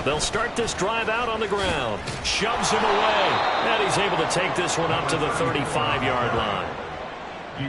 They'll start this drive out on the ground. Shoves him away. And he's able to take this one up to the 35-yard line.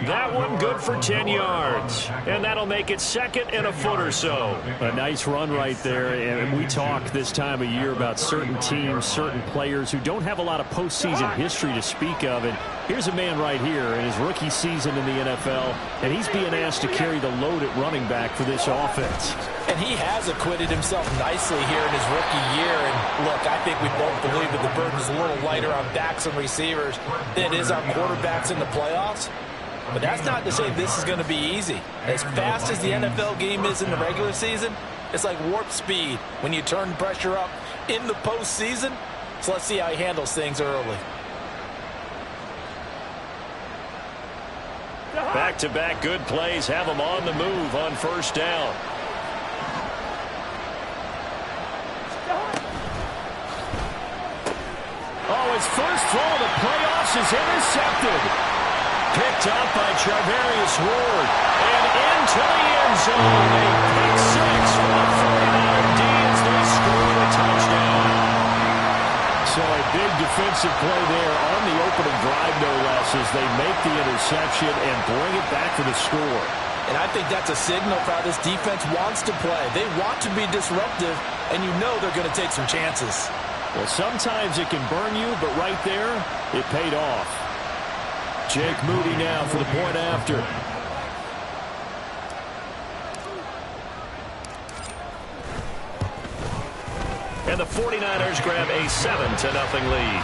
That one good for 10 yards. And that'll make it second and a foot or so. A nice run right there. And we talk this time of year about certain teams, certain players who don't have a lot of postseason history to speak of. And here's a man right here in his rookie season in the NFL, and he's being asked to carry the load at running back for this offense. And he has acquitted himself nicely here in his rookie year. And look, I think we both believe that the burden is a little lighter on backs and receivers than it is on quarterbacks in the playoffs. But that's not to say this is going to be easy. As fast as the NFL game is in the regular season, it's like warp speed when you turn pressure up in the postseason. So let's see how he handles things early. Back-to-back good plays have him on the move on first down. Oh, his first throw of the playoffs is intercepted. Picked up by Charvarius Ward. And into the end zone. A pick six for the 49er D as they score a touchdown. So a big defensive play there on the opening drive, no less, as they make the interception and bring it back for the score. And I think that's a signal for how this defense wants to play. They want to be disruptive, and you know they're going to take some chances. Well, sometimes it can burn you, but right there, it paid off. Jake Moody now for the point after. And the 49ers grab a 7-0 lead.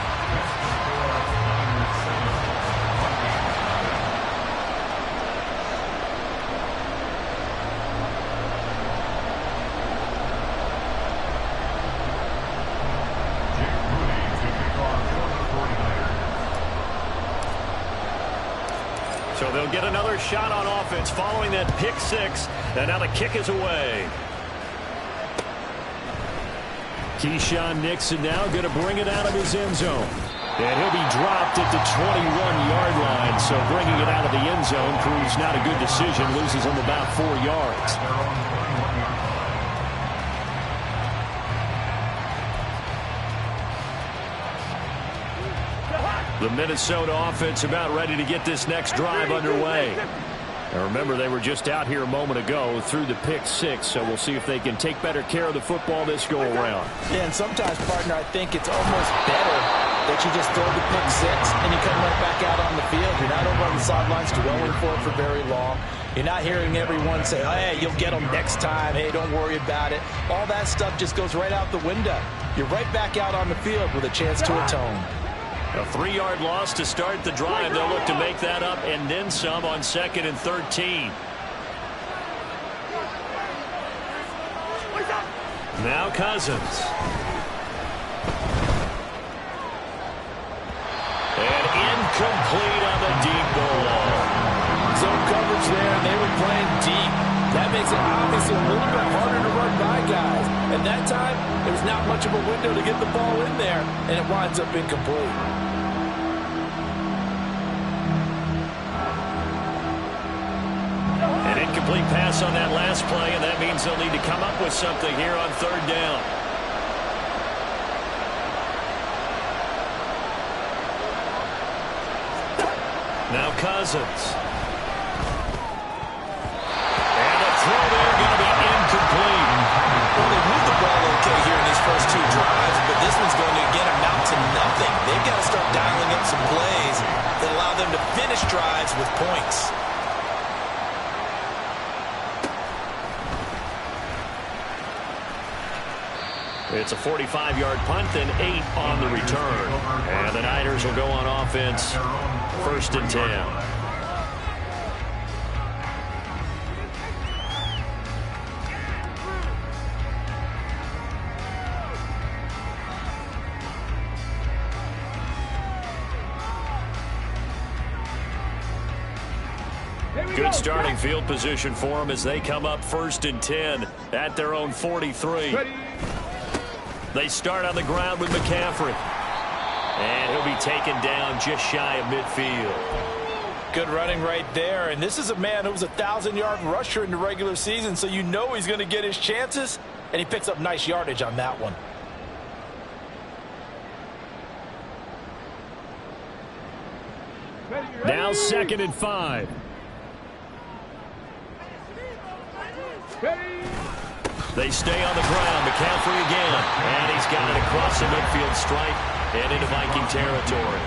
So they'll get another shot on offense following that pick six. And now the kick is away. Keyshawn Nixon now going to bring it out of his end zone. And he'll be dropped at the 21-yard line. So bringing it out of the end zone proves not a good decision. Loses him about 4 yards. The Minnesota offense about ready to get this next drive underway. Now remember, they were just out here a moment ago through the pick six, so we'll see if they can take better care of the football this go-around. Yeah, and sometimes, partner, I think it's almost better that you just throw the pick six and you come right back out on the field. You're not over on the sidelines dwelling for it for very long. You're not hearing everyone say, oh, hey, you'll get them next time. Hey, don't worry about it. All that stuff just goes right out the window. You're right back out on the field with a chance to atone. A 3-yard loss to start the drive. They'll look to make that up and then some on 2nd and 13. Now Cousins. And incomplete on the deep ball. Zone coverage there, and they were playing deep. That makes it obviously a little bit harder to run by guys. And that time, there was not much of a window to get the ball in there, and it winds up incomplete. An incomplete pass on that last play, and that means they'll need to come up with something here on 3rd down. Now Cousins. And the throw there going to be incomplete. Well, they moved the ball okay here in these first 2 drives, but this one's going to again amount to nothing. They've got to start dialing up some plays that allow them to finish drives with points. It's a 45-yard punt and 8 on the return. And the Niners will go on offense, 1st and 10. Good starting field position for them as they come up 1st and 10 at their own 43. They start on the ground with McCaffrey. And he'll be taken down just shy of midfield. Good running right there. And this is a man who was a 1,000-yard rusher in the regular season, so you know he's going to get his chances. And he picks up nice yardage on that one. Now 2nd and 5. They stay on the ground. McCaffrey again. And he's got it across the midfield stripe and into Viking territory.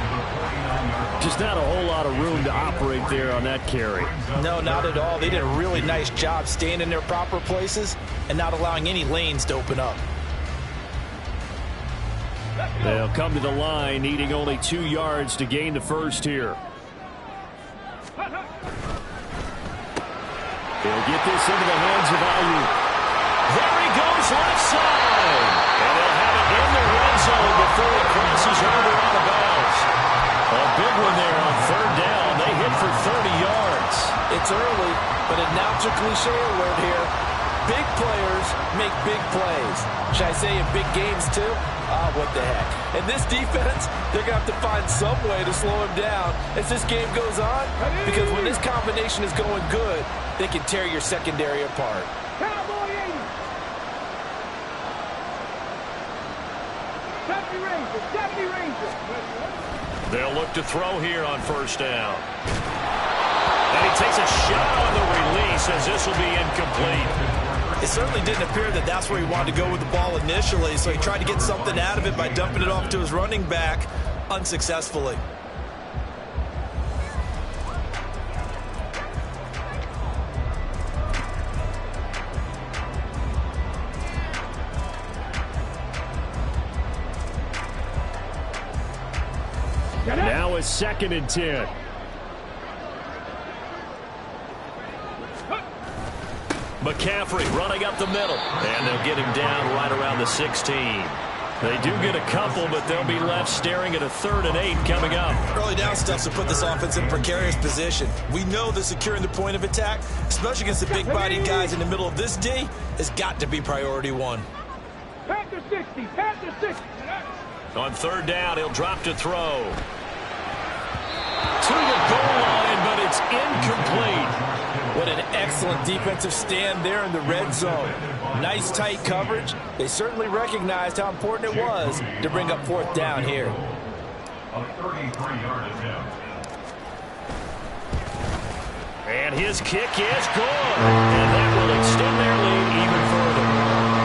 Just not a whole lot of room to operate there on that carry. No, not at all. They did a really nice job staying in their proper places and not allowing any lanes to open up. They'll come to the line, needing only 2 yards to gain the first here. They'll get this into the hands of Ayuk. There he goes, left side. And they'll have it in the red zone before it crosses over out of bounds. A big one there on 3rd down. They hit for 30 yards. It's early, but announcer cliche alert here. Big players make big plays. Should I say in big games too? What the heck. In this defense, they're going to have to find some way to slow him down as this game goes on, because when this combination is going good, they can tear your secondary apart. They'll look to throw here on 1st down. And he takes a shot on the release as this will be incomplete. It certainly didn't appear that that's where he wanted to go with the ball initially, so he tried to get something out of it by dumping it off to his running back unsuccessfully. Now it's 2nd and 10. McCaffrey running up the middle. And they'll get him down right around the 16. They do get a couple, but they'll be left staring at a 3rd and 8 coming up. Early down stuff to put this offense in precarious position. We know that securing the point of attack, especially against the big-bodied guys in the middle of this D, has got to be priority 1. Panther 60, Panther 60. On 3rd down, he'll drop to throw. To the goal line, but it's incomplete. What an excellent defensive stand there in the red zone. Nice tight coverage. They certainly recognized how important it was to bring up 4th down here. A 33-yard attempt. And his kick is good. And that will extend their lead even further.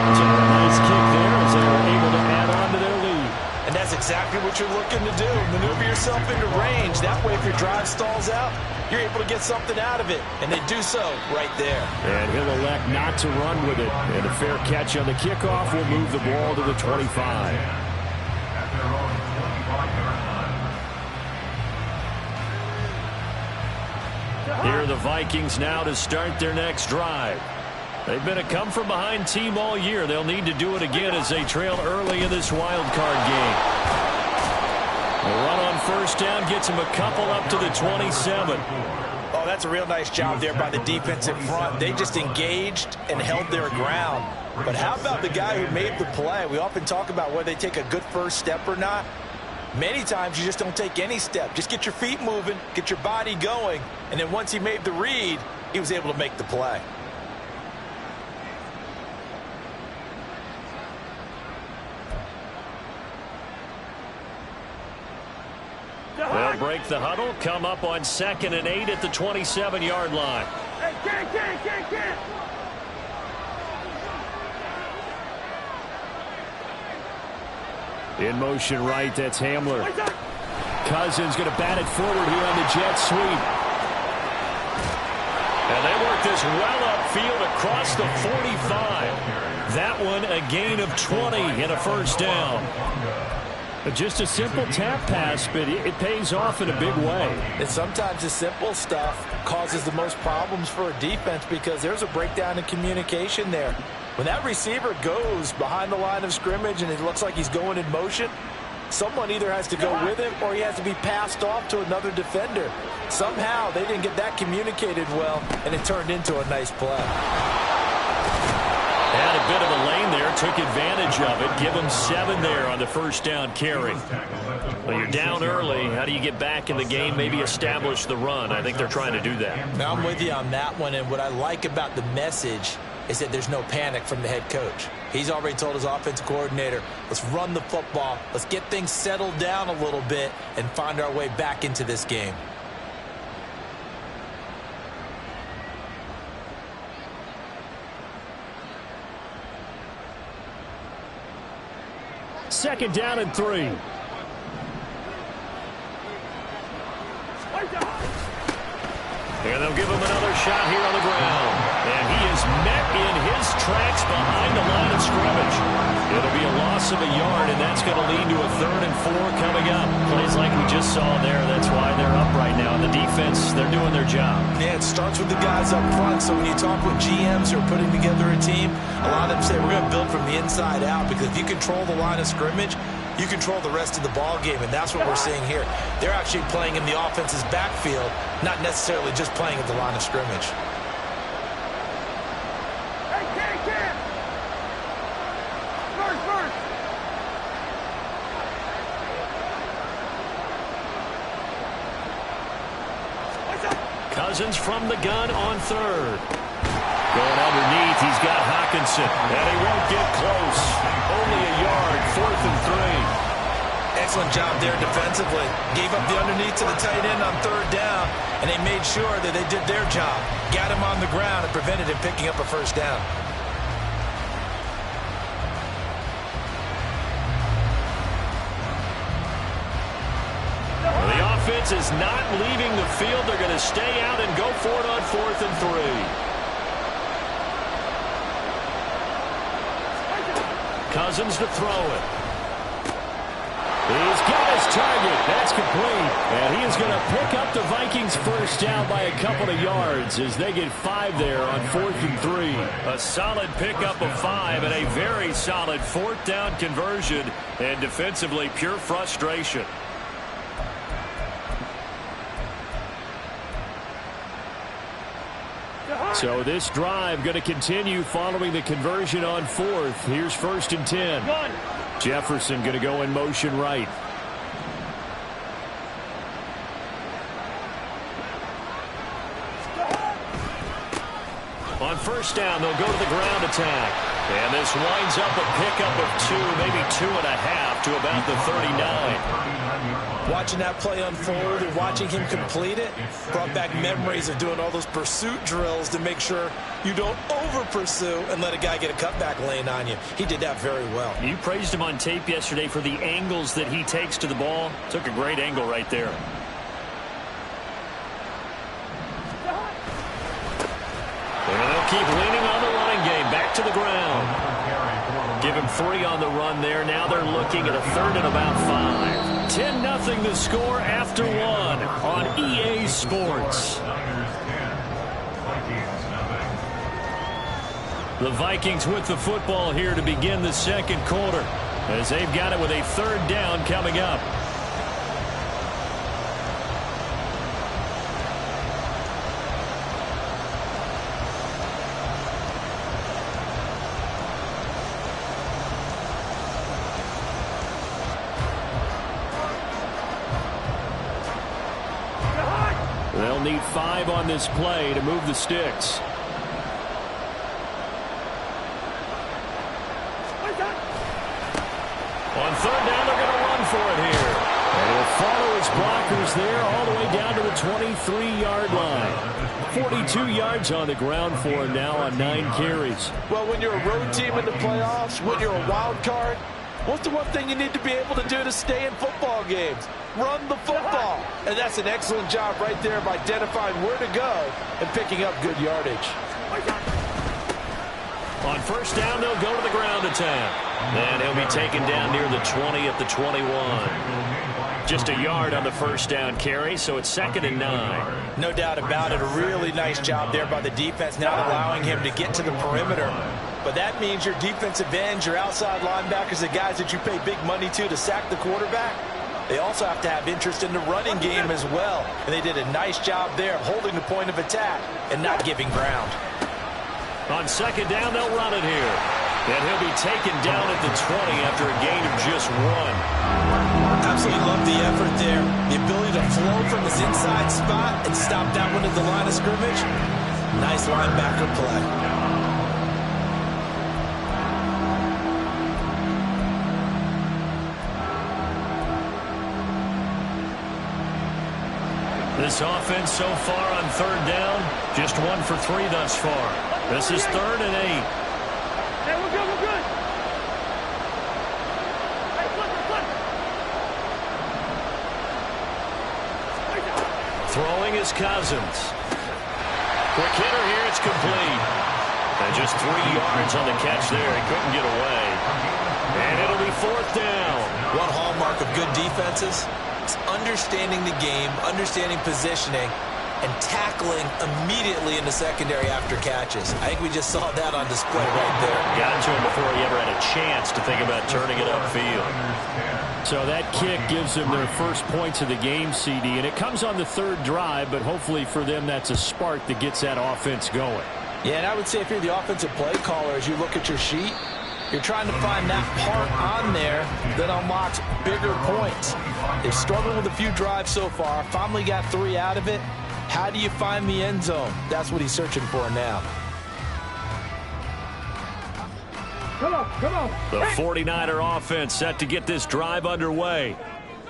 It's a nice kick there as they were able to add on to their lead. And that's exactly what you're looking to do. Maneuver yourself into range. That way, if your drive stalls out, you're able to get something out of it. And they do so right there. And he'll elect not to run with it. And a fair catch on the kickoff will move the ball to the 25. Here are the Vikings now to start their next drive. They've been a come-from-behind team all year. They'll need to do it again as they trail early in this wild card game. The run on 1st down gets him a couple up to the 27. Oh, that's a real nice job there by the defensive front. They just engaged and held their ground. But how about the guy who made the play? We often talk about whether they take a good first step or not. Many times you just don't take any step. Just get your feet moving, get your body going, and then once he made the read, he was able to make the play. They'll break the huddle, come up on 2nd and 8 at the 27-yard line. Hey, can't. In motion right, that's Hamler. Cousins going to bat it forward here on the jet sweep. And they work this well upfield across the 45. That one a gain of 20 and a 1st down. Just a simple tap pass, but it pays off in a big way. And sometimes the simple stuff causes the most problems for a defense because there's a breakdown in communication there. When that receiver goes behind the line of scrimmage and it looks like he's going in motion, someone either has to go with him or he has to be passed off to another defender. Somehow they didn't get that communicated well, and it turned into a nice play. Had a bit of a lane there, took advantage of it. Give him 7 there on the 1st down carry. Well, you're down early. How do you get back in the game, maybe establish the run? I think they're trying to do that. Now, I'm with you on that one, and what I like about the message is that there's no panic from the head coach. He's already told his offensive coordinator, let's run the football, let's get things settled down a little bit and find our way back into this game. 2nd down and 3. And they'll give him another shot here on the ground. And he is met in his tracks behind the line of scrimmage. It'll be a loss of a yard, and that's going to lead to a 3rd and 4 coming up. Plays like we just saw there. That's why they're up right now. And the defense, they're doing their job. Yeah, it starts with the guys up front. So when you talk with GMs who are putting together a team, a lot of them say we're going to build from the inside out, because if you control the line of scrimmage, you control the rest of the ball game, and that's what we're seeing here. They're actually playing in the offense's backfield, not necessarily just playing at the line of scrimmage. Hey, Ken! First! Cousins from the gun on 3rd. Going underneath, he's got Hockenson, and he won't get close. Only a yard, 4th and 3. Excellent job there defensively. Gave up the underneath to the tight end on 3rd down, and they made sure that they did their job. Got him on the ground and prevented him picking up a 1st down. The offense is not leaving the field. They're going to stay out and go for it on 4th and 3. Cousins to throw it. He's got his target. That's complete. And he is going to pick up the Vikings' 1st down by a couple of yards as they get 5 there on 4th and 3. A solid pickup of 5 and a very solid 4th down conversion. And defensively, pure frustration. So this drive going to continue following the conversion on 4th. Here's 1st and 10. Jefferson going to go in motion right. On 1st down, they'll go to the ground attack. And this winds up a pickup of 2, maybe 2.5 to about the 39. Watching that play unfold and watching him complete it brought back memories of doing all those pursuit drills to make sure you don't over-pursue and let a guy get a cutback lane on you. He did that very well. You praised him on tape yesterday for the angles that he takes to the ball. Took a great angle right there. And they'll keep leaning on the running game. Back to the ground. Give him 3 on the run there. Now they're looking at a 3rd and about 5. 10-0 the score after 1 on EA Sports. The Vikings with the football here to begin the 2nd quarter, as they've got it with a 3rd down coming up. They'll need 5 on this play to move the sticks. On 3rd down, they're going to run for it here. And he'll follow his blockers there all the way down to the 23-yard line. 42 yards on the ground for him now on 9 carries. Well, when you're a road team in the playoffs, when you're a wild card, what's the one thing you need to be able to do to stay in football games? Run the football. And that's an excellent job right there of identifying where to go and picking up good yardage. On 1st down, they'll go to the ground attack. And he'll be taken down near the 20 at the 21. Just a yard on the 1st down carry, so it's 2nd and 9. No doubt about it. A really nice job there by the defense, not allowing him to get to the perimeter. But that means your defensive ends, your outside linebackers, the guys that you pay big money to sack the quarterback, they also have to have interest in the running game as well. And they did a nice job there of holding the point of attack and not giving ground. On 2nd down, they'll run it here. And he'll be taken down at the 20 after a gain of just 1. Absolutely love the effort there. The ability to flow from his inside spot and stop that one at the line of scrimmage. Nice linebacker play. This offense so far on 3rd down, just 1 for 3 thus far. This is 3rd and 8. Hey, we're good, we're good. Hey, Throwing is Cousins. Quick hitter here. It's complete. And just 3 yards on the catch there. He couldn't get away. And it'll be 4th down. One hallmark of good defenses is understanding the game, understanding positioning, and tackling immediately in the secondary after catches. I think we just saw that on display right there. Got to him before he ever had a chance to think about turning it upfield. So that kick gives them their first points of the game, CD, and it comes on the 3rd drive, but hopefully for them that's a spark that gets that offense going. Yeah, and I would say if you're the offensive play caller, as you look at your sheet, you're trying to find that part on there that unlocks bigger points. They've struggled with a few drives so far, finally got 3 out of it. How do you find the end zone? That's what he's searching for now. Come on. The 49er offense set to get this drive underway.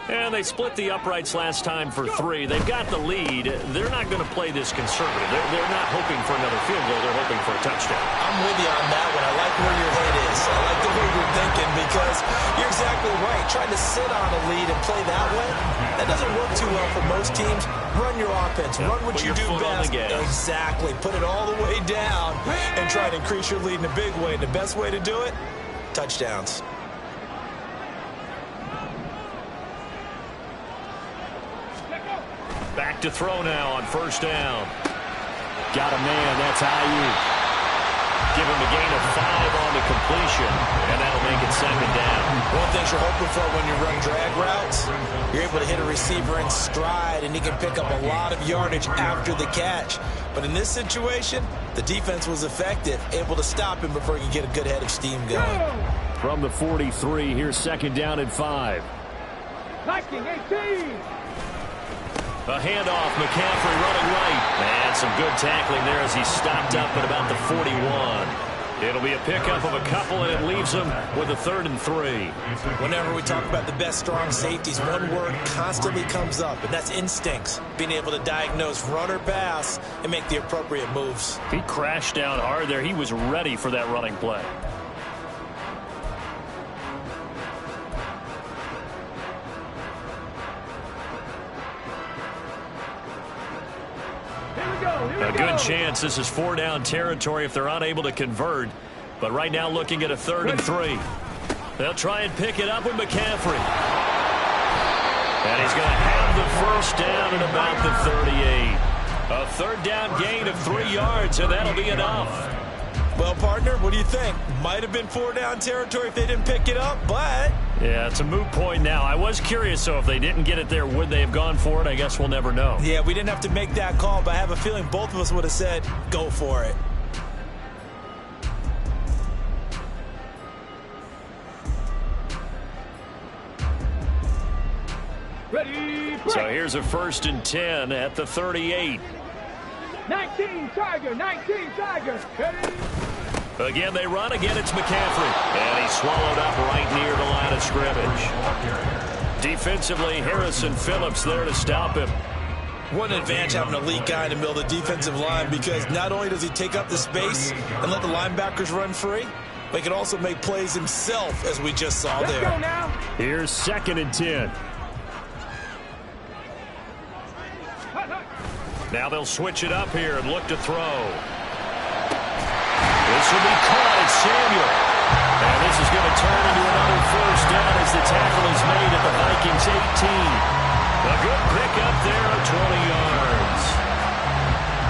And they split the uprights last time for 3. They've got the lead. They're not going to play this conservative. They're not hoping for another field goal. They're hoping for a touchdown. I'm with you on that one. I like where your head is. I like the way you're thinking because you're exactly right. Trying to sit on a lead and play that way, that doesn't work too well for most teams. Run your offense. Run what you do best. Exactly. Put it all the way down and try to increase your lead in a big way. And the best way to do it, touchdowns. Back to throw now on 1st down. Got a man. That's Ayuk. Give him a gain of 5 on the completion, and that'll make it 2nd down. One thing you're hoping for when you run drag routes, you're able to hit a receiver in stride, and he can pick up a lot of yardage after the catch. But in this situation, the defense was effective, able to stop him before he could get a good head of steam going. From the 43, here's 2nd down and 5. Viking 18. A handoff, McCaffrey running right. And some good tackling there as he stopped up at about the 41. It'll be a pickup of a couple, and it leaves them with a 3rd and 3. Whenever we talk about the best strong safeties, one word constantly comes up, and that's instincts. Being able to diagnose run or pass and make the appropriate moves. He crashed down hard there. He was ready for that running play. A good chance this is 4-down territory if they're unable to convert. But right now looking at a 3rd and 3. They'll try and pick it up with McCaffrey. And he's going to have the 1st down at about the 38. A 3rd down gain of 3 yards, and that'll be enough. Well, partner, what do you think? Might have been 4-down territory if they didn't pick it up, but... Yeah, it's a moot point now. I was curious, so if they didn't get it there, would they have gone for it? I guess we'll never know. Yeah, we didn't have to make that call, but I have a feeling both of us would have said, go for it. Ready, break. So here's a 1st and 10 at the 38. 19 Tiger. Ready. Again, they run. Again, it's McCaffrey. And he's swallowed up right near the line of scrimmage. Defensively, Harrison Phillips there to stop him. What an advantage having an elite guy in the middle of the defensive line, because not only does he take up the space and let the linebackers run free, but he can also make plays himself, as we just saw there. Let's go now. Here's 2nd and 10. Now they'll switch it up here and look to throw. This will be caught at Samuel. And this is going to turn into another 1st down as the tackle is made at the Vikings 18. A good pickup there of 20 yards.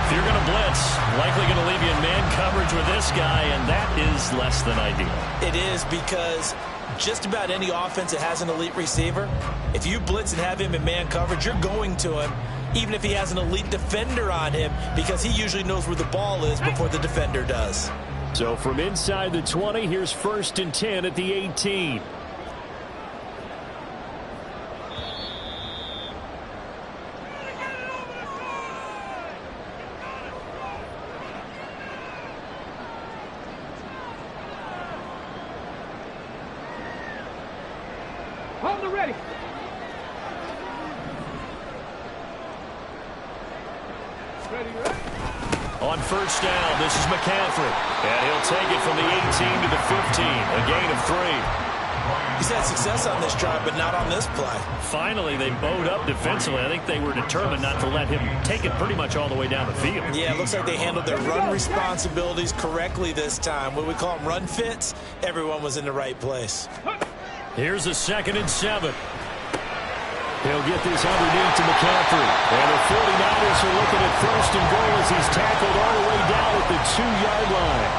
If you're going to blitz, likely going to leave you in man coverage with this guy, and that is less than ideal. It is, because just about any offense that has an elite receiver, if you blitz and have him in man coverage, you're going to him, even if he has an elite defender on him, because he usually knows where the ball is before the defender does. So from inside the 20, here's 1st and 10 at the 18. Hold it ready. Ready. On 1st down, this is McCaffrey. And he'll take it from the 18 to the 15. A gain of 3. He's had success on this drive, but not on this play. Finally, they bowed up defensively. I think they were determined not to let him take it pretty much all the way down the field. Yeah, it looks like they handled their run responsibilities correctly this time. What we call them run fits, everyone was in the right place. Here's a 2nd and 7. He'll get this underneath to McCaffrey. And the 49ers are looking at 1st and goal as he's tackled all the way down at the 2-yard line.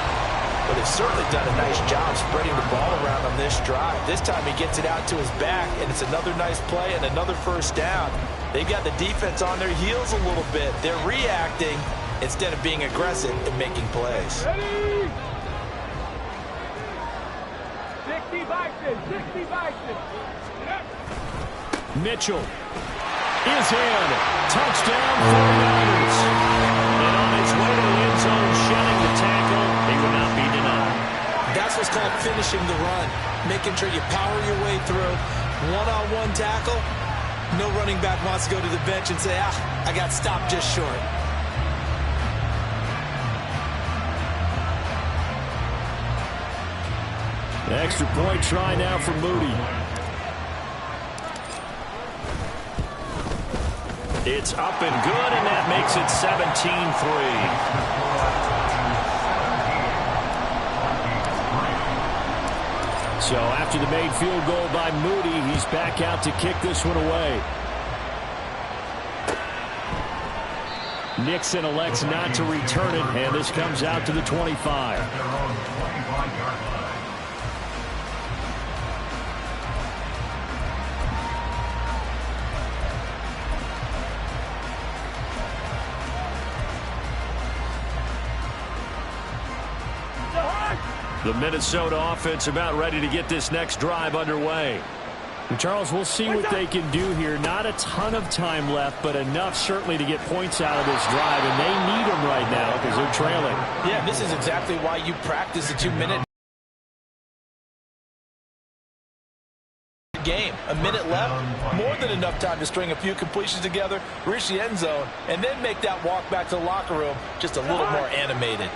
But they've certainly done a nice job spreading the ball around on this drive. This time he gets it out to his back, and it's another nice play and another 1st down. They've got the defense on their heels a little bit. They're reacting instead of being aggressive and making plays. Ready? 60 Bison, 60 Bison. Mitchell is in. Touchdown 49ers. And on his way to the end zone, shedding the tackle, he would not be denied. That's what's called finishing the run. Making sure you power your way through. One-on-one tackle. No running back wants to go to the bench and say, I got stopped just short. Extra point try now for Moody. It's up and good, and that makes it 17-3. So after the made field goal by Moody, he's back out to kick this one away. Nixon elects not to return it, and this comes out to the 25. The Minnesota offense about ready to get this next drive underway. And Charles, we'll see what they can do here. Not a ton of time left, but enough certainly to get points out of this drive, and they need them right now because they're trailing. Yeah, this is exactly why you practice the 2-minute game. A minute left, more than enough time to string a few completions together, reach the end zone, and then make that walk back to the locker room just a little more animated.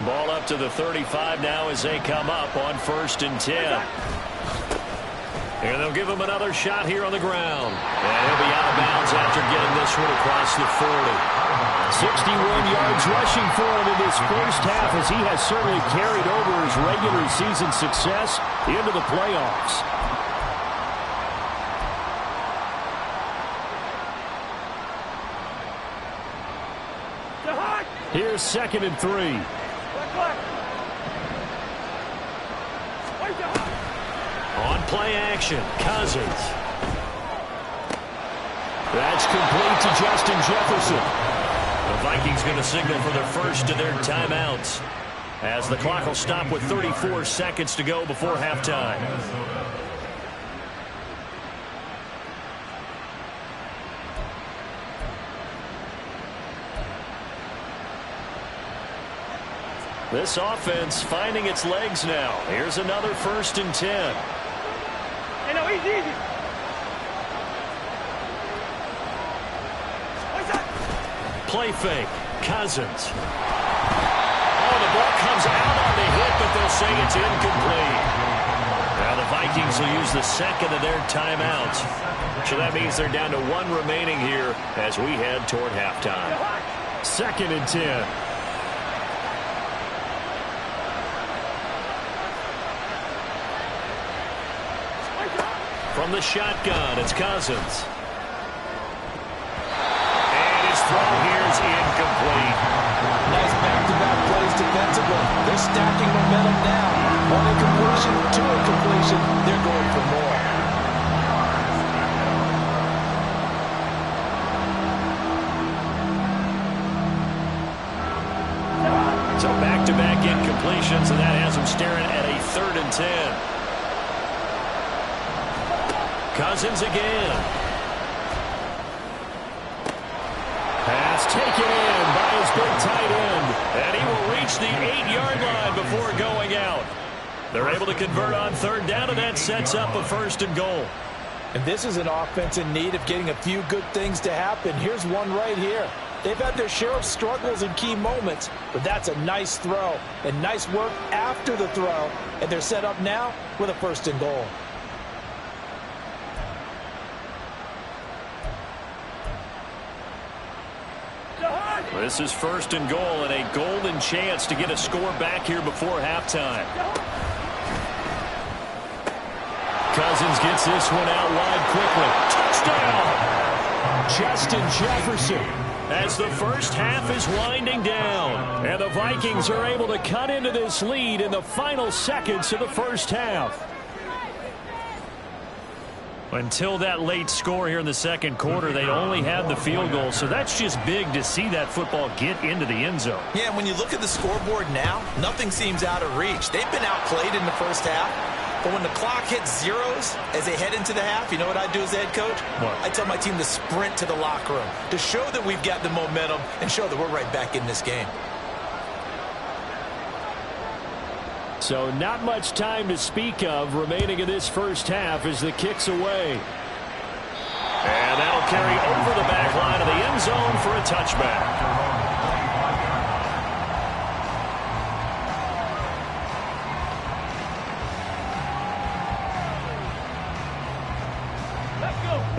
Ball up to the 35 now as they come up on 1st and 10. And they'll give him another shot here on the ground. And he'll be out of bounds after getting this one across the 40. 61 yards rushing for him in this first half as he has certainly carried over his regular season success into the playoffs. Here's 2nd and 3. On play action, Cousins. That's complete to Justin Jefferson. The Vikings going to signal for their first of their timeouts as the clock will stop with 34 seconds to go before halftime. This offense finding its legs now. Here's another 1st and 10. Hey, no, easy. Play fake. Cousins. Oh, the ball comes out on the hit, but they'll say it's incomplete. Now the Vikings will use the 2nd of their timeouts. So that means they're down to 1 remaining here as we head toward halftime. 2nd and 10. From the shotgun, it's Cousins. And his throw here is incomplete. Nice back-to-back plays defensively. They're stacking momentum now. 1 incompletion, 2 incompletion. They're going for more. So back-to-back incompletions, and that has them staring at a 3rd and 10. Cousins again. Pass taken in by his big tight end. And he will reach the 8-yard line before going out. They're able to convert on 3rd down, and that sets up a 1st and goal. And this is an offense in need of getting a few good things to happen. Here's one right here. They've had their share of struggles in key moments, but that's a nice throw and nice work after the throw. And they're set up now with a 1st and goal. This is 1st and goal and a golden chance to get a score back here before halftime. Cousins gets this one out wide quickly. Touchdown! Justin Jefferson. As the first half is winding down. And the Vikings are able to cut into this lead in the final seconds of the first half. Until that late score here in the second quarter, they'd only had the field goal, so that's just big to see that football get into the end zone. Yeah, and when you look at the scoreboard now, nothing seems out of reach. They've been outplayed in the first half, but when the clock hits zeros as they head into the half, you know what I do as the head coach? What? I tell my team to sprint to the locker room to show that we've got the momentum and show that we're right back in this game. So not much time to speak of remaining in this first half as the kick's away. And that'll carry over the back line of the end zone for a touchback.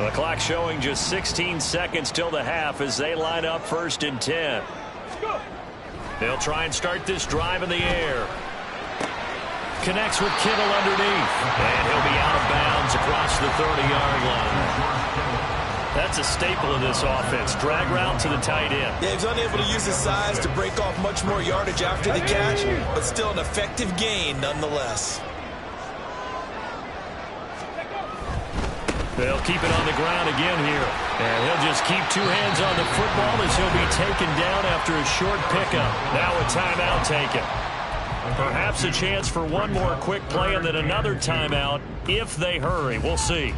The clock showing just 16 seconds till the half as they line up 1st and 10. They'll try and start this drive in the air. Connects with Kittle underneath. And he'll be out of bounds across the 30-yard line. That's a staple of this offense. Drag route to the tight end. Yeah, he's unable to use his size to break off much more yardage after the catch, but still an effective gain nonetheless. They'll keep it on the ground again here. And he'll just keep 2 hands on the football as he'll be taken down after a short pickup. Now a timeout taken. Perhaps a chance for one more quick play and then another timeout if they hurry. We'll see.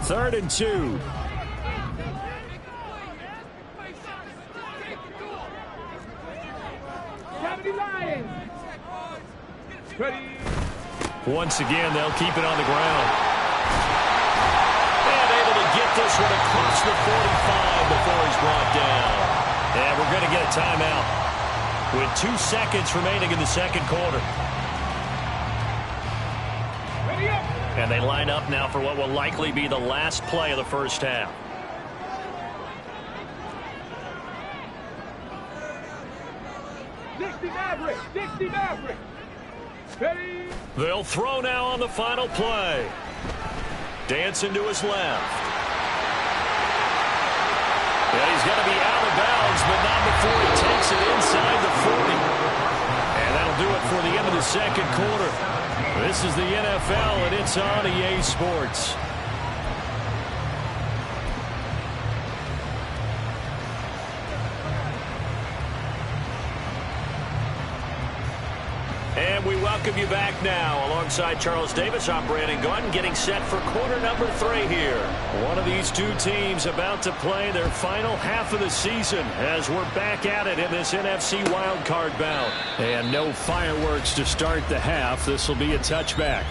Third and 2. Once again, they'll keep it on the ground. And able to get this one across the 45 before he's brought down. And we're going to get a timeout with 2 seconds remaining in the second quarter. And they line up now for what will likely be the last play of the first half. They'll throw now on the final play. Dancing to his left. Yeah, he's going to be out of bounds, but not before he takes it inside the 40. And that'll do it for the end of the second quarter. This is the NFL, and it's on EA Sports. And we welcome you back now. Alongside Charles Davis, I'm Brandon Gaudin, getting set for quarter number 3 here. One of these two teams about to play their final half of the season as we're back at it in this NFC wildcard bout. And no fireworks to start the half. This will be a touchback.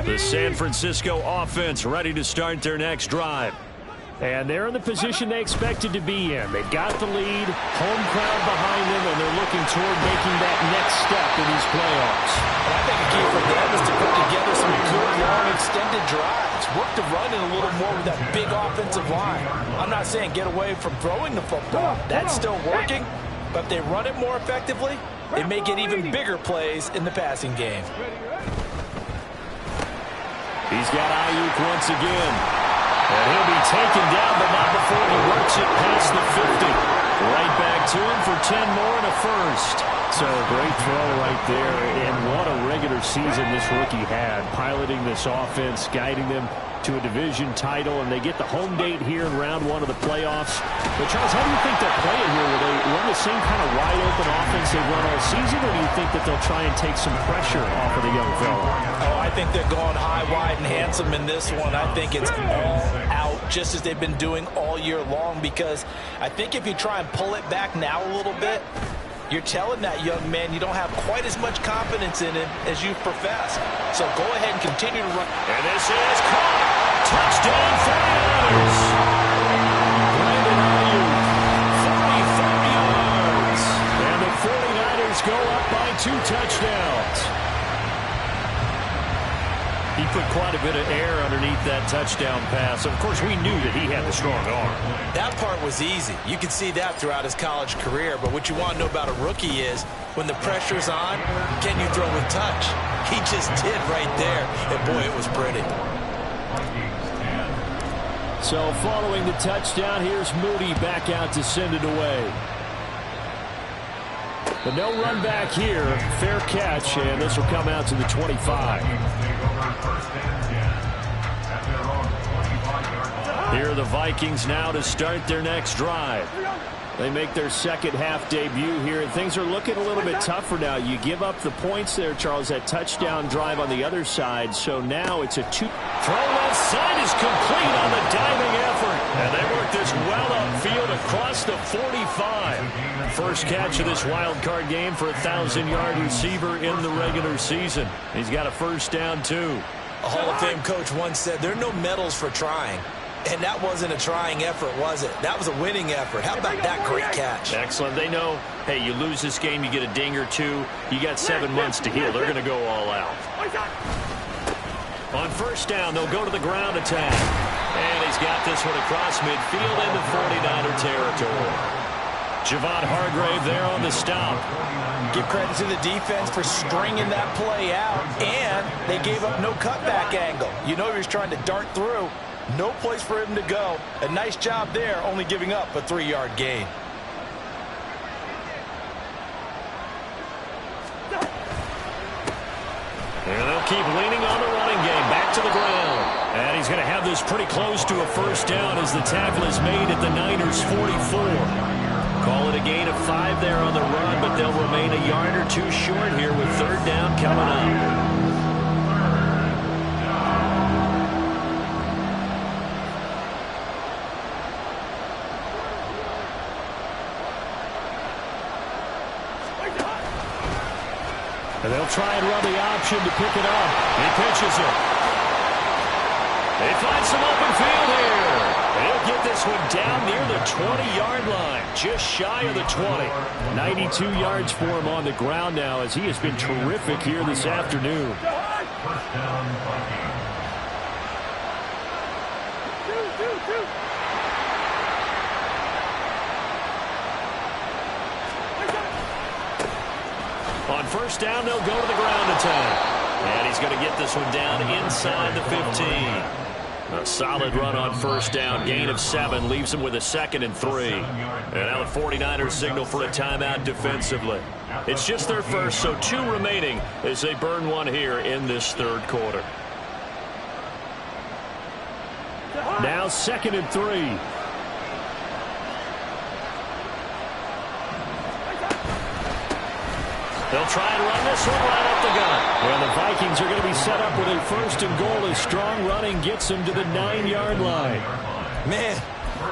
The San Francisco offense ready to start their next drive. And they're in the position they expected to be in. They've got the lead, home crowd behind them, and they're looking toward making that next step in these playoffs. And I think a key for them is to put together some good, long, extended drives. Work the run in a little more with that big offensive line. I'm not saying get away from throwing the football. That's still working. But if they run it more effectively, they may get even bigger plays in the passing game. He's got Ayuk once again. And he'll be taken down, but not before he works it past the 50. Right back to him for 10 more and a first. So a great throw right there. And what a regular season this rookie had. Piloting this offense, guiding them to a division title, and they get the home date here in round 1 of the playoffs. But, Charles, how do you think they'll play it here? Will they run the same kind of wide-open offense they've run all season, or do you think that they'll try and take some pressure off of the young fella? Oh, I think they're going high, wide, and handsome in this one. I think it's all out, just as they've been doing all year long, because I think if you try and pull it back now a little bit, you're telling that young man you don't have quite as much confidence in him as you've professed. So go ahead and continue to run. And this is caught. Touchdown, 49ers. Brandon Ayuk, 45 yards. And the 49ers go up by 2 touchdowns. He put quite a bit of air underneath that touchdown pass. Of course, we knew that he had the strong arm. That part was easy. You could see that throughout his college career. But what you want to know about a rookie is when the pressure's on, can you throw with touch? He just did right there. And, boy, it was pretty. So following the touchdown, here's Moody back out to send it away. But no run back here. Fair catch, and this will come out to the 25. Here are the Vikings now to start their next drive. They make their second half debut here, and things are looking a little bit tougher now. You give up the points there, Charles, that touchdown drive on the other side, so now it's a 2. Throw left side is complete on the diving effort. And they work this well upfield across the 45. First catch of this wild card game for a 1,000-yard receiver in the regular season. He's got a first down, too. A Hall of Fame coach once said, there are no medals for trying. And that wasn't a trying effort, was it? That was a winning effort. How about that great catch? Excellent. They know, hey, you lose this game, you get a ding or two. You got 7 months to heal. They're going to go all out. On first down, they'll go to the ground attack. And he's got this one across midfield into 49er territory. Javon Hargrave there on the stop. Give credit to the defense for stringing that play out. And they gave up no cutback angle. You know he was trying to dart through. No place for him to go. A nice job there, only giving up a 3-yard gain. And they'll keep leaning on the running game. Back to the ground. And he's going to have this pretty close to a first down as the tackle is made at the Niners' 44. Call it a gain of 5 there on the run, but they'll remain a yard or 2 short here with third down coming up. And they'll try and run the option to pick it up. He pitches it. They find some open field here. They'll get this one down near the 20-yard line, just shy of the 20. 92 yards for him on the ground now as he has been terrific here this afternoon. On first down, they'll go to the ground attack. And he's going to get this one down inside the 15. A solid run on first down. Gain of 7 leaves him with a 2nd and 3. And now the 49ers signal for a timeout defensively. It's just their first, so 2 remaining as they burn one here in this third quarter. Now 2nd and 3. They'll try and run this one right up the gut. Well, the Vikings are going to be set up with a 1st and goal as strong running gets them to the 9-yard line. Man,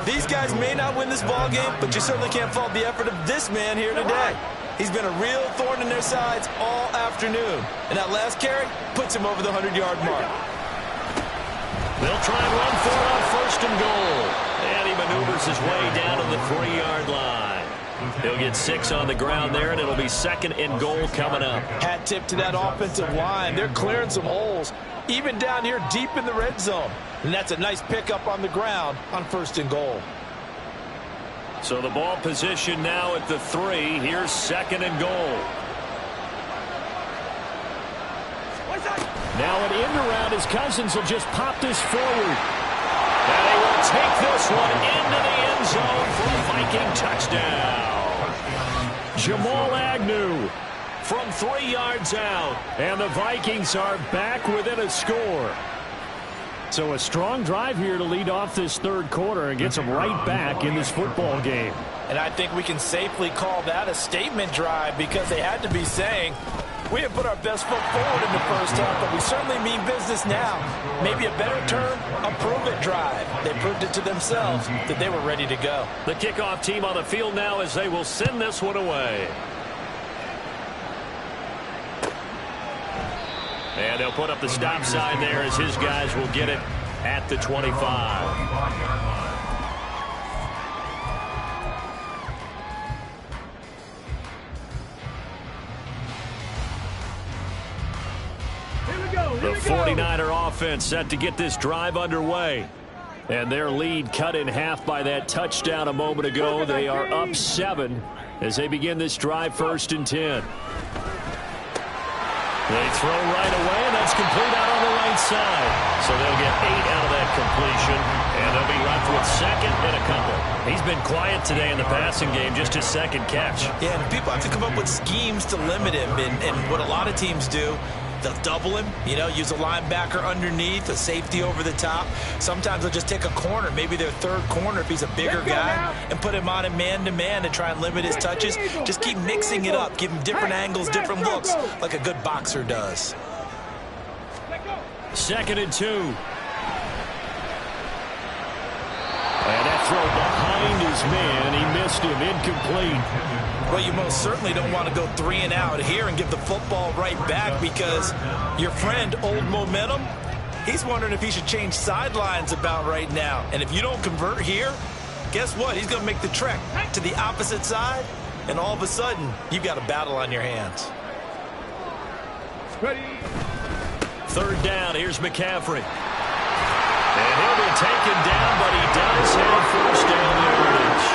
these guys may not win this ball game, but you certainly can't fault the effort of this man here today. He's been a real thorn in their sides all afternoon. And that last carry puts him over the 100-yard mark. They'll try and run for it on 1st and goal. And he maneuvers his way down to the 3-yard line. He'll get 6 on the ground there, and it'll be 2nd and goal coming up. Hat tip to that offensive line. They're clearing some holes, even down here deep in the red zone. And that's a nice pickup on the ground on 1st and goal. So the ball position now at the 3. Here's 2nd and goal. Now an end around as Cousins will just pop this forward. And he will take this one into the end zone for a Viking touchdown. Jamal Agnew from 3 yards out. And the Vikings are back within a score. So a strong drive here to lead off this third quarter and gets them right back in this football game. And I think we can safely call that a statement drive because they had to be saying, we have put our best foot forward in the first half, but we certainly mean business now. Maybe a better term, a prove-it drive. They proved it to themselves that they were ready to go. The kickoff team on the field now as they will send this one away. And they'll put up the stop sign there as his guys will get it at the 25. The 49er offense set to get this drive underway. And their lead cut in half by that touchdown a moment ago. They are up 7 as they begin this drive, 1st and 10. They throw right away, and that's complete out on the right side. So they'll get 8 out of that completion, and they'll be left with 2nd and a couple. He's been quiet today in the passing game, just his 2nd catch. Yeah, and people have to come up with schemes to limit him, and what a lot of teams do, they'll double him, use a linebacker underneath, a safety over the top. Sometimes they'll just take a corner, maybe their 3rd corner if he's a bigger guy, and put him on a man-to-man to try and limit his touches. Just keep mixing it up, give him different angles, different looks, like a good boxer does. 2nd and 2. And that throw behind his man, he missed him, incomplete. Well, you most certainly don't want to go 3 and out here and give the football right back because your friend, Old Momentum, he's wondering if he should change sidelines about right now. And if you don't convert here, guess what? He's going to make the trek to the opposite side, and all of a sudden, you've got a battle on your hands. Ready. 3rd down, here's McCaffrey. And he'll be taken down, but he does have 1st down yardage.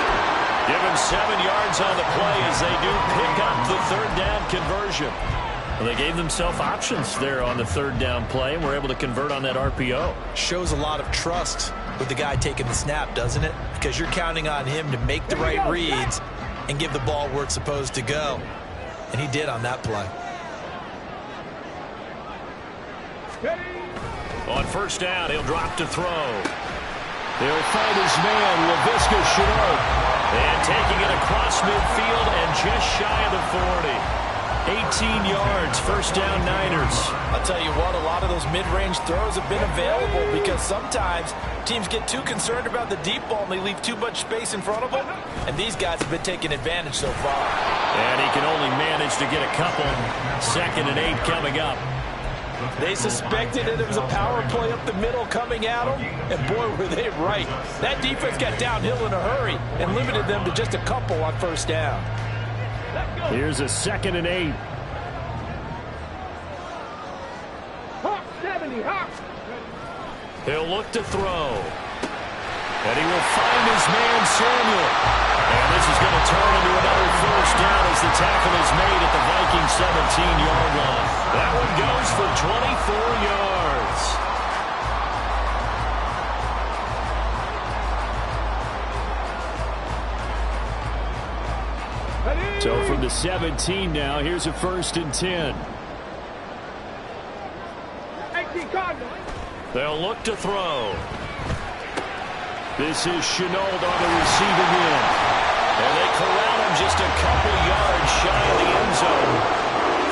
Give him 7 yards on the play as they do pick up the 3rd down conversion. Well, they gave themselves options there on the 3rd down play and were able to convert on that RPO. Shows a lot of trust with the guy taking the snap, doesn't it? Because you're counting on him to make the right reads and give the ball where it's supposed to go. And he did on that play. On 1st down, he'll drop to throw. They'll find his man, Laviska Shenault. And taking it across midfield and just shy of the 40. 18 yards, 1st down Niners. I'll tell you what, a lot of those mid-range throws have been available because sometimes teams get too concerned about the deep ball and they leave too much space in front of them. And these guys have been taking advantage so far. And he can only manage to get a couple. 2nd and 8 coming up. They suspected that it was a power play up the middle coming at them, and boy, were they right. That defense got downhill in a hurry and limited them to just a couple on 1st down. Here's a 2nd and 8. Hawk 70, Hawk. He'll look to throw. And he will find his man, Samuel. And this is going to turn into another 1st down as the tackle is made at the Vikings 17-yard line. That one goes for 24 yards. So from the 17 now, here's a 1st and 10. 18 Cardinals. They'll look to throw. This is Shenault on the receiving end. And they corral him just a couple yards shy of the end zone.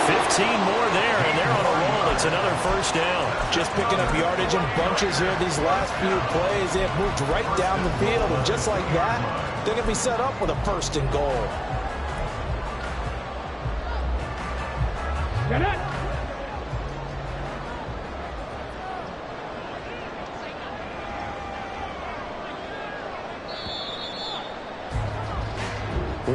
15 more there, and they're on a roll. It's another 1st down. Just picking up yardage in bunches here these last few plays. They have moved right down the field, and just like that, they're going to be set up with a 1st and goal. Get it.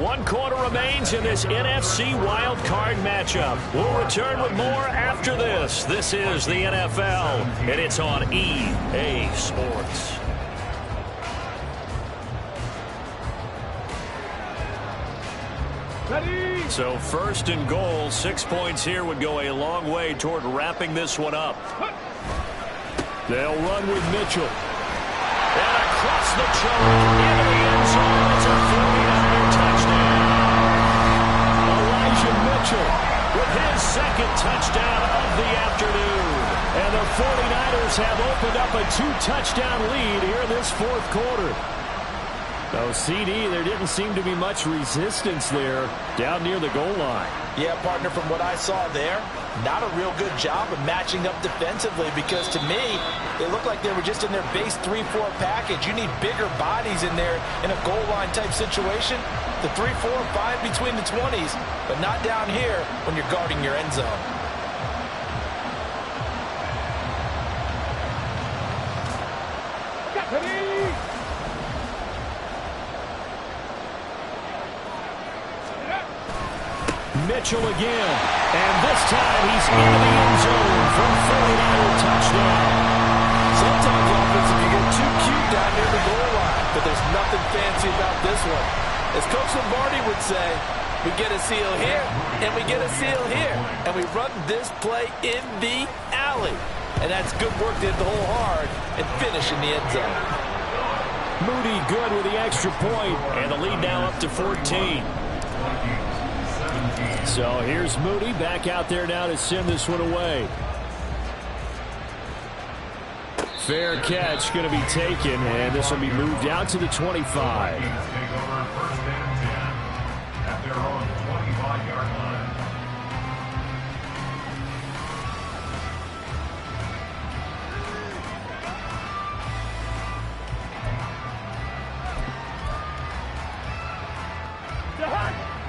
One quarter remains in this NFC Wild Card matchup. We'll return with more after this. This is the NFL, and it's on EA Sports. Ready. So 1st and goal, 6 points here would go a long way toward wrapping this one up. They'll run with Mitchell. And across the choke into the end zone. It's a 49er touchdown. Elijah Mitchell with his 2nd touchdown of the afternoon. And the 49ers Bengals have opened up a 2-touchdown lead here in this fourth quarter. Oh, CD, there didn't seem to be much resistance there down near the goal line. Yeah, partner, from what I saw there, not a real good job of matching up defensively, because to me, they looked like they were just in their base 3-4 package. You need bigger bodies in there in a goal line type situation. The 3, 4, 5 between the 20s, but not down here when you're guarding your end zone. Mitchell again, and this time he's in the end zone for a 49er touchdown. Sometimes offensive can get too cute down near the goal line, but there's nothing fancy about this one. As Coach Lombardi would say, we get a seal here, and we get a seal here, and we run this play in the alley. And that's good work to hit the hole hard and finish in the end zone. Moody good with the extra point, and the lead now up to 14. So here's Moody back out there now to send this one away. Fair catch going to be taken, and this will be moved out to the 25.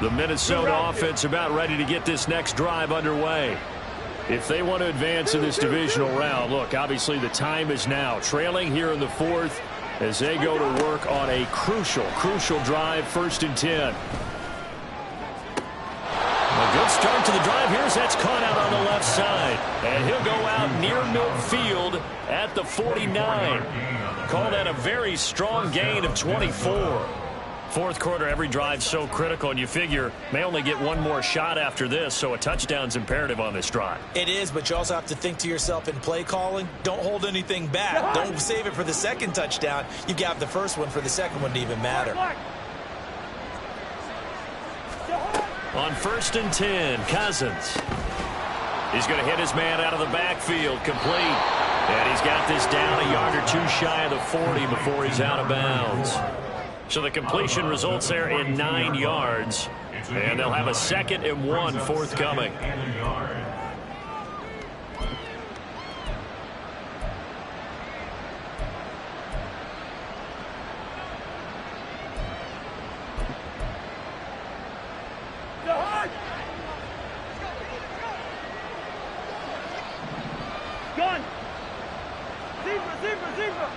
The Minnesota offense about ready to get this next drive underway. If they want to advance in this divisional round, look, obviously the time is now. Trailing here in the fourth as they go to work on a crucial drive, 1st and 10. A good start to the drive here as that's caught out on the left side. And he'll go out near midfield at the 49. Call that a very strong gain of 24. Fourth quarter, every drive so critical, and you figure may only get one more shot after this, so a touchdown's imperative on this drive. It is, but you also have to think to yourself in play calling, don't hold anything back. Don't save it for the second touchdown. You got the first one for the second one to even matter. On 1st and 10, Cousins. He's going to hit his man out of the backfield, complete. And he's got this down a yard or two shy of the 40 before he's out of bounds. So the completion results there in 9 yards. And they'll have a 2nd and 1 forthcoming. Gun! Zebra!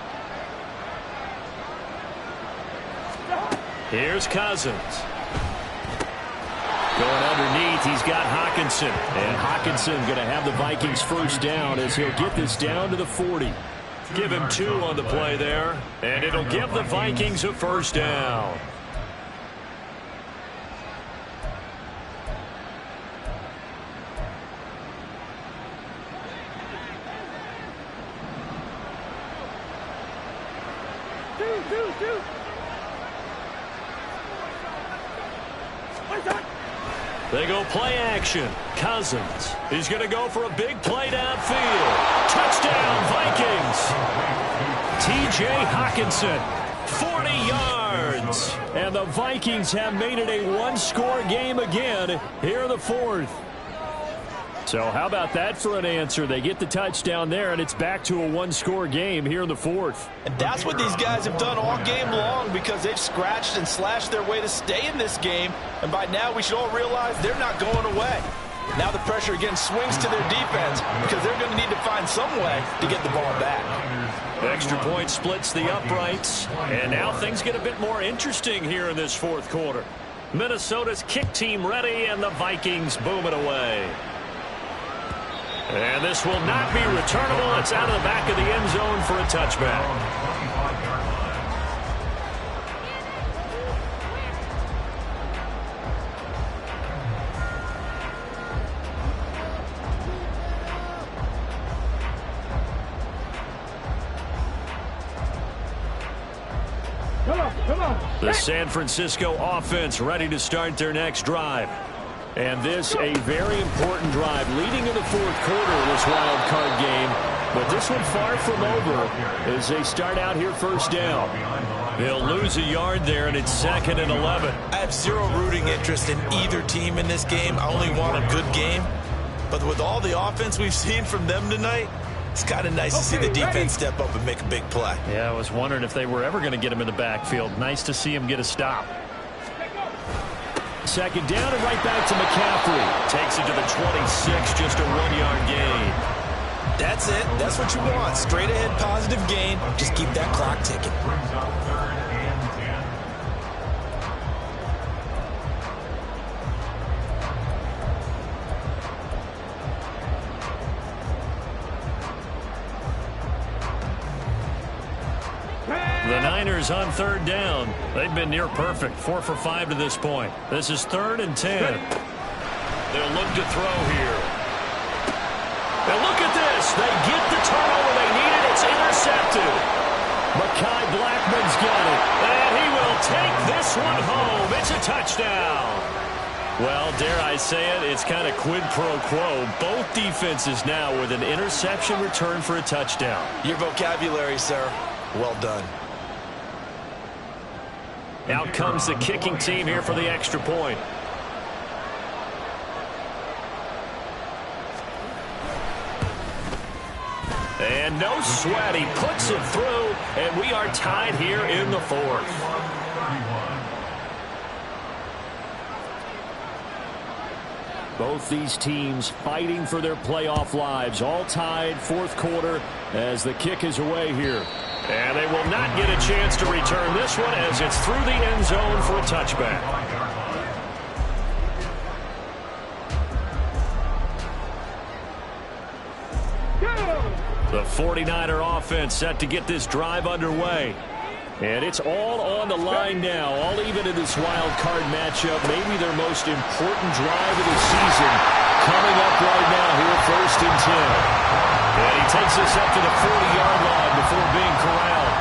Here's Cousins. Going underneath, he's got Hockenson. And Hockenson going to have the Vikings first down as he'll get this down to the 40. Give him 2 on the play there. And it'll give the Vikings a first down. Two. They go play action. Cousins. He's going to go for a big play downfield. Touchdown, Vikings. T.J. Hockenson, 40 yards. And the Vikings have made it a one-score game again here in the fourth. So how about that for an answer? They get the touchdown there, and it's back to a one-score game here in the fourth. And that's what these guys have done all game long, because they've scratched and slashed their way to stay in this game. And by now, we should all realize they're not going away. Now the pressure again swings to their defense, because they're going to need to find some way to get the ball back. Extra point splits the uprights. And now things get a bit more interesting here in this fourth quarter. Minnesota's kick team ready, and the Vikings boom it away. And this will not be returnable. It's out of the back of the end zone for a touchback. Come on. The San Francisco offense ready to start their next drive. And this a very important drive leading in the fourth quarter of this wild card game. But this one far from over as they start out here first down. They'll lose a yard there, and it's 2nd and 11. I have zero rooting interest in either team in this game. I only want a good game. But with all the offense we've seen from them tonight, it's kind of nice to see the defense step up and make a big play. Yeah, I was wondering if they were ever going to get him in the backfield. Nice to see him get a stop. 2nd down and right back to McCaffrey. Takes it to the 26, just a 1-yard gain. That's it. That's what you want. Straight ahead positive gain. Just keep that clock ticking. The Niners on 3rd down. They've been near perfect. 4 for 5 to this point. This is 3rd and 10. They'll look to throw here. And look at this. They get the turnover they needed. It's intercepted. Mekhi Blackman's got it. And he will take this one home. It's a touchdown. Well, dare I say it, it's kind of quid pro quo. Both defenses now with an interception return for a touchdown. Your vocabulary, sir. Well done. Out comes the kicking team here for the extra point. And no sweat. He puts it through, and we are tied here in the 4th. Both these teams fighting for their playoff lives. All tied 4th quarter as the kick is away here. And they will not get a chance to return this one as it's through the end zone for a touchback. The 49er offense set to get this drive underway. And it's all on the line now, all even in this wild card matchup. Maybe their most important drive of the season coming up right now here, 1st and 10. And he takes this up to the 40-yard line before being corralled.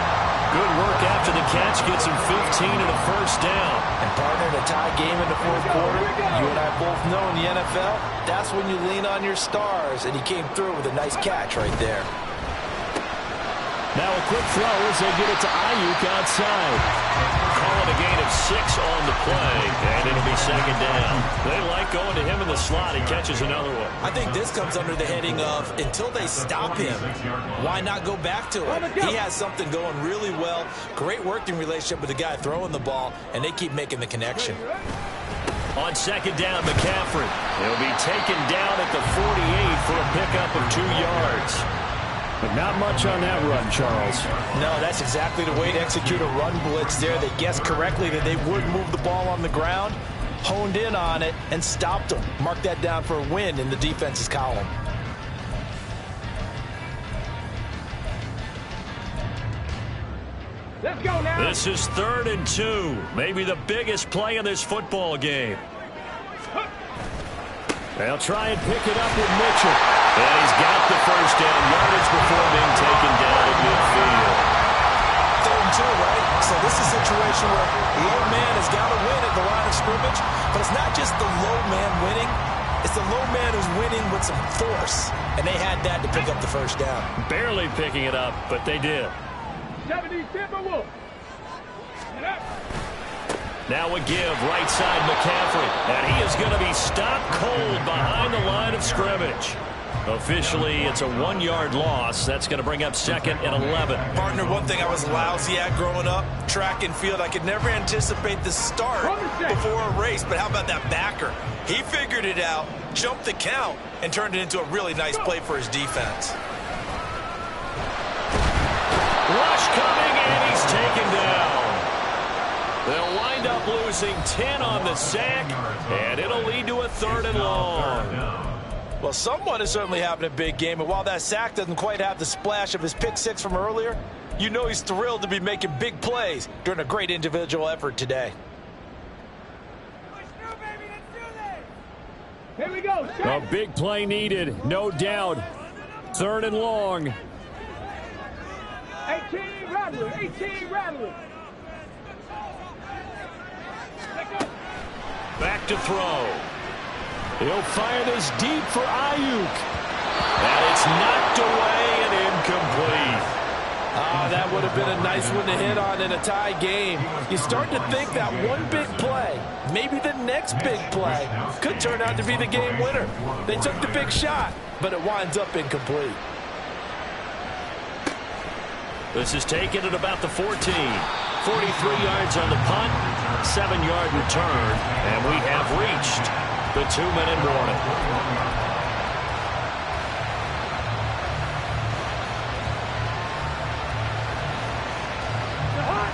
Good work after the catch, gets him 15 and a 1st down. And partner, in a tie game in the 4th quarter, you and I both know in the NFL, that's when you lean on your stars, and he came through with a nice catch right there. Now a quick throw as they get it to Ayuk outside. Calling a gain of 6 on the play, and it'll be 2nd down. They like going to him in the slot. He catches another one. I think this comes under the heading of until they stop him, why not go back to him? He has something going really well. Great working relationship with the guy throwing the ball, and they keep making the connection. On 2nd down, McCaffrey. He'll be taken down at the 48 for a pickup of 2 yards. But not much on that run, Charles. No, that's exactly the way to execute a run blitz there. They guessed correctly that they would move the ball on the ground, honed in on it, and stopped them. Mark that down for a win in the defense's column. Let's go now. This is 3rd and 2. Maybe the biggest play in this football game. They'll try and pick it up with Mitchell. And he's got the 1st down yardage before being taken down at midfield. 3rd and 2, right? So this is a situation where low man has got to win at the line of scrimmage, but it's not just the low man winning. It's the low man who's winning with some force, and they had that to pick up the 1st down. Barely picking it up, but they did. 70 Timberwolves. Get up. Now a give, right side McCaffrey, and he is going to be stopped cold behind the line of scrimmage. Officially, it's a 1-yard loss. That's going to bring up 2nd and 11. Partner, one thing I was lousy at growing up, track and field, I could never anticipate the start before a race, but how about that backer? He figured it out, jumped the count, and turned it into a really nice play for his defense. Rush coming, and he's taken down. They'll wind up losing 10 on the sack, and it'll lead to a 3rd and long. Well, someone is certainly having a big game, and while that sack doesn't quite have the splash of his pick 6 from earlier, you know he's thrilled to be making big plays during a great individual effort today. Let's go, baby. Let's do this. Here we go. A big play needed, no doubt. 3rd and long. 18 Rattler. 18 Rattler. Back to throw. He'll fire this deep for Ayuk. And it's knocked away and incomplete. That would have been a nice one to hit on in a tie game. You start to think that one big play, maybe the next big play, could turn out to be the game winner. They took the big shot, but it winds up incomplete. This is taken at about the 14. 43 yards on the punt, 7-yard return, and we have reached the 2-minute warning.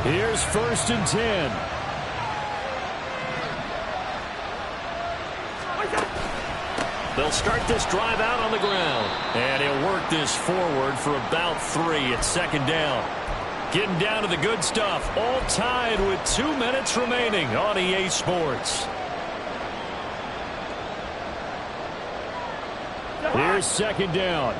Here's 1st and 10. They'll start this drive out on the ground. And he'll work this forward for about 3. It's 2nd down. Getting down to the good stuff. All tied with 2 minutes remaining on EA Sports. Here's 2nd down.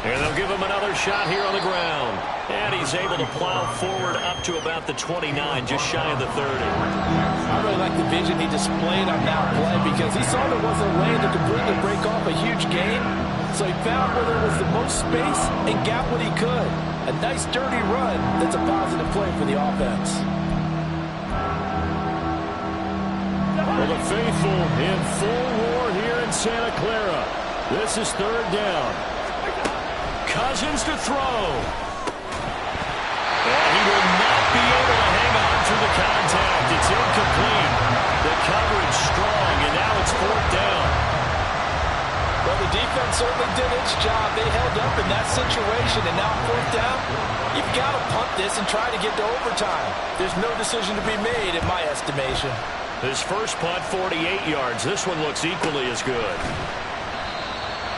And they'll give him another shot here on the ground. And he's able to plow forward up to about the 29, just shy of the 30. I really like the vision he displayed on that play because he saw there wasn't a lane to completely break off a huge gain. So he found where there was the most space and got what he could. A nice dirty run that's a positive play for the offense. Well, the faithful in full war here in Santa Clara. This is 3rd down. Cousins to throw. And he will not be able to hang on through the contact. It's incomplete. The coverage strong, and now it's 4th down. Well, the defense certainly did its job. They held up in that situation, and now 4th down, you've got to punt this and try to get to overtime. There's no decision to be made in my estimation. His first punt, 48 yards. This one looks equally as good.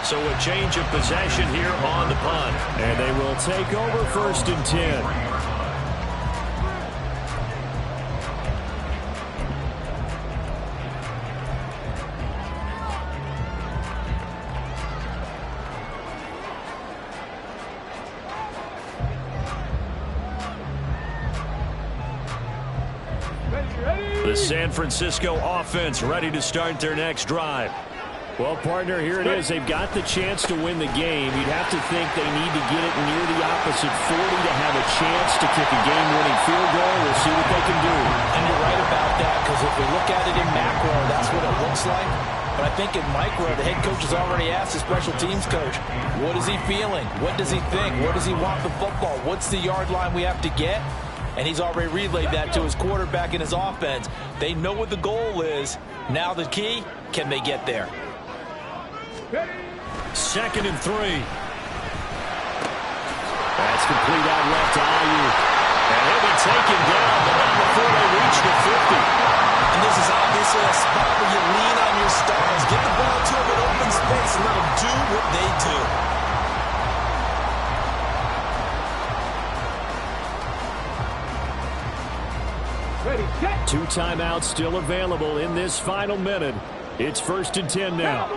So a change of possession here on the punt. And they will take over 1st and 10. The San Francisco offense ready to start their next drive. Well, partner, here it is. They've got the chance to win the game. You'd have to think they need to get it near the opposite 40 to have a chance to kick a game-winning field goal. We'll see what they can do. And you're right about that, because if we look at it in macro, that's what it looks like. But I think in micro, the head coach has already asked the special teams coach, what is he feeling? What does he think? Where does he want the football? What's the yard line we have to get? And he's already relayed that to his quarterback and his offense. They know what the goal is. Now the key, can they get there? 2nd and 3. That's complete out left to Ayuk. And he'll be taken down, but not before they reach the 50. And this is obviously a spot where you lean on your stars. Get the ball to them in open space and let them do what they do. Ready, set. 2 timeouts still available in this final minute. It's 1st and 10 now.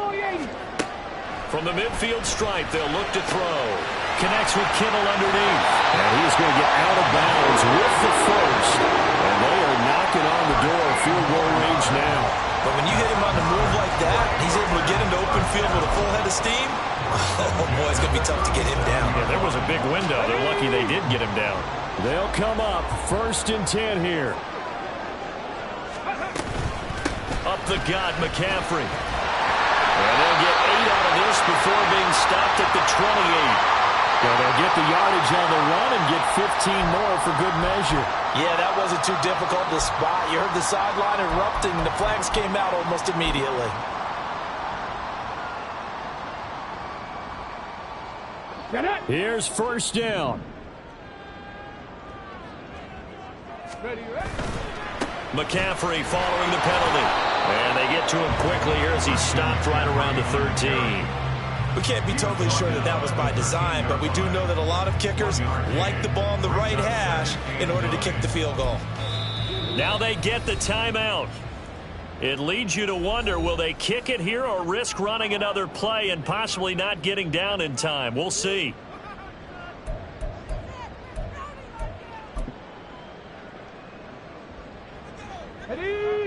From the midfield stripe, they'll look to throw. Connects with Kittle underneath. And he's going to get out of bounds with the first. And they are knocking on the door of field goal range now. But when you hit him on the move like that, he's able to get into open field with a full head of steam. Oh, boy, it's going to be tough to get him down. Yeah, there was a big window. They're lucky they did get him down. They'll come up 1st and 10 here. Up the gut, McCaffrey. And they'll get 8 out of this before being stopped at the 28. Well, they'll get the yardage on the run and get 15 more for good measure. Yeah, that wasn't too difficult to spot. You heard the sideline erupting, and the flags came out almost immediately. Here's 1st down. Ready, ready. McCaffrey following the penalty. And they get to him quickly here as he stopped right around the 13. We can't be totally sure that that was by design, but we do know that a lot of kickers like the ball on the right hash in order to kick the field goal. Now they get the timeout. It leads you to wonder, will they kick it here or risk running another play and possibly not getting down in time? We'll see.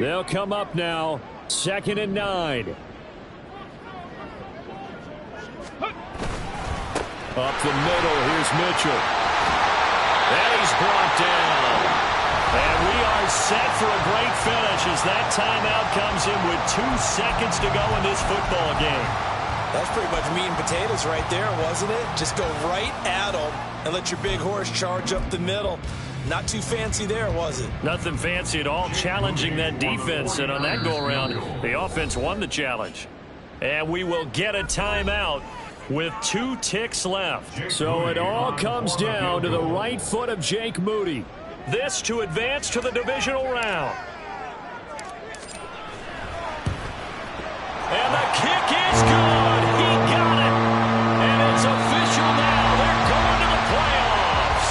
They'll come up now. 2nd and 9. Up the middle. Here's Mitchell. And he's brought down. And we are set for a great finish as that timeout comes in with 2 seconds to go in this football game. That's pretty much meat and potatoes right there, wasn't it? Just go right at them and let your big horse charge up the middle. Not too fancy there, was it? Nothing fancy at all, challenging that defense. And on that go-around, the offense won the challenge. And we will get a timeout with 2 ticks left. So it all comes down to the right foot of Jake Moody. This to advance to the divisional round. And the kick is good. He got it. And it's official now. They're going to the playoffs.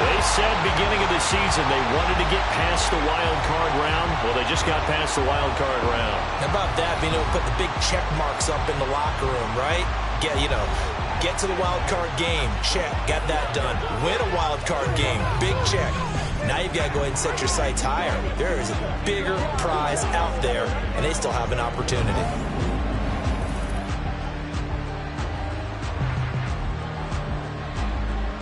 They said beginning of the season they wanted to get past the wild card round. Well, they just got past the wild card round. How about that, being able to put the big check marks up in the locker room, right? Get to the wild card game. Check. Got that done. Win a wild card game. Big check. Now you've got to go ahead and set your sights higher. There is a bigger prize out there, and they still have an opportunity.